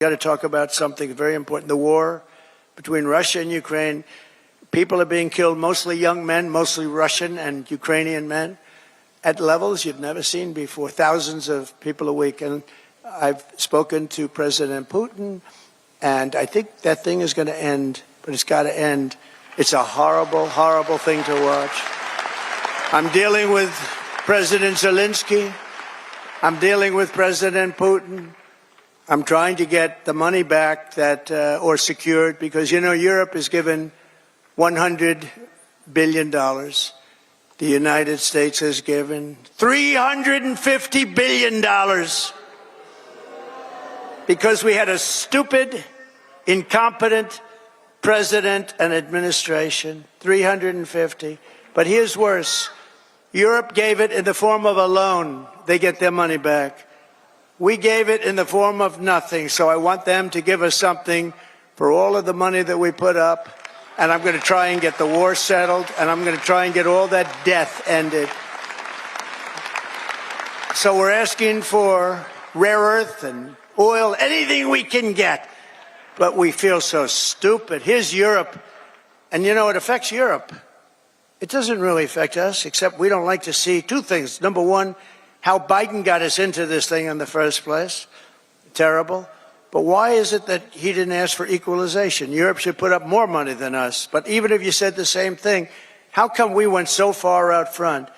got to talk about something very important. The war between Russia and Ukraine. People are being killed, mostly young men, mostly Russian and Ukrainian men, at levels you've never seen before. Thousands of people a week. And I've spoken to President Putin, and I think that thing is going to end, but it's got to end. It's a horrible, horrible thing to watch. I'm dealing with President Zelenskyy. I'm dealing with President Putin. I'm trying to get the money back that, or secured, because, you know, Europe has given $100 billion. The United States has given $350 billion because we had a stupid, incompetent president and administration. 350. But here's worse. Europe gave it in the form of a loan. They get their money back. We gave it in the form of nothing, so I want them to give us something for all of the money that we put up, and I'm going to try and get the war settled, and I'm going to try and get all that death ended. So we're asking for rare earth and oil, anything we can get, but we feel so stupid. Here's Europe, and you know, it affects Europe. It doesn't really affect us, except we don't like to see two things. Number one, how Biden got us into this thing in the first place. Terrible. But why is it that he didn't ask for equalization? Europe should put up more money than us. But even if you said the same thing, how come we went so far out front?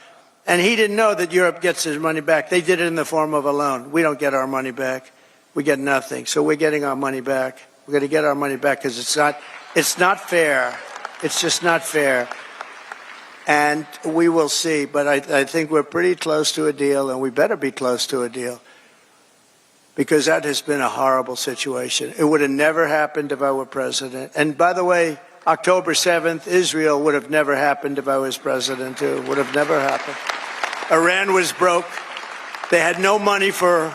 And he didn't know that Europe gets his money back. They did it in the form of a loan. We don't get our money back. We get nothing. So we're getting our money back. We're going to get our money back because it's not fair. It's just not fair. And we will see, but I think we're pretty close to a deal, and we better be close to a deal, because that has been a horrible situation. It would have never happened if I were president. And by the way, October 7th, Israel would have never happened if I was president, too. It would have never happened. Iran was broke. They had no money for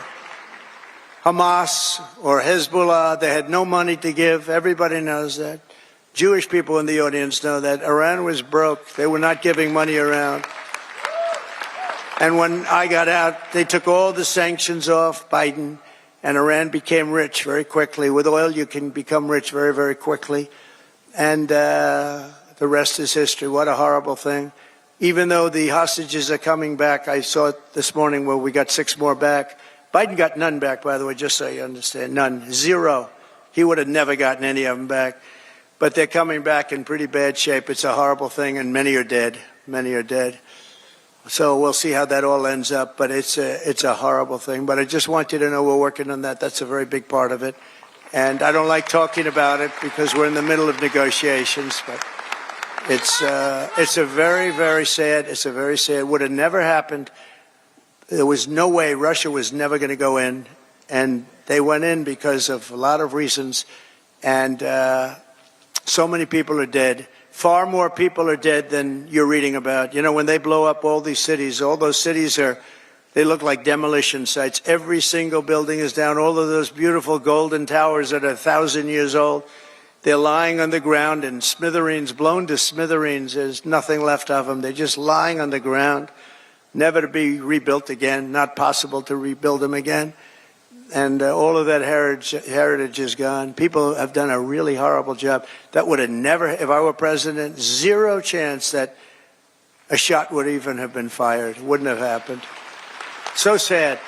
Hamas or Hezbollah. They had no money to give. Everybody knows that. Jewish people in the audience know that. Iran was broke. They were not giving money around. And when I got out, they took all the sanctions off Biden, and Iran became rich very quickly. With oil, you can become rich very, very quickly. And the rest is history. What a horrible thing. Even though the hostages are coming back, I saw it this morning where we got 6 more back. Biden got none back, by the way, just so you understand. None. 0. He would have never gotten any of them back. But they're coming back in pretty bad shape. It's a horrible thing, and many are dead. Many are dead. So we'll see how that all ends up, but it's a horrible thing. But I just want you to know we're working on that. That's a very big part of it. And I don't like talking about it because we're in the middle of negotiations, but it's a very, very sad, would have never happened. There was no way. Russia was never going to go in, and they went in because of a lot of reasons, and so many people are dead. Far more people are dead than you're reading about. You know, when they blow up all these cities, all those cities they look like demolition sites. Every single building is down. All of those beautiful golden towers that are 1,000 years old, they're lying on the ground in smithereens, blown to smithereens. There's nothing left of them. They're just lying on the ground, never to be rebuilt again, not possible to rebuild them again. And all of that heritage is gone. People have done a really horrible job. That would have never, if I were president, 0 chance that a shot would even have been fired. Wouldn't have happened. So sad.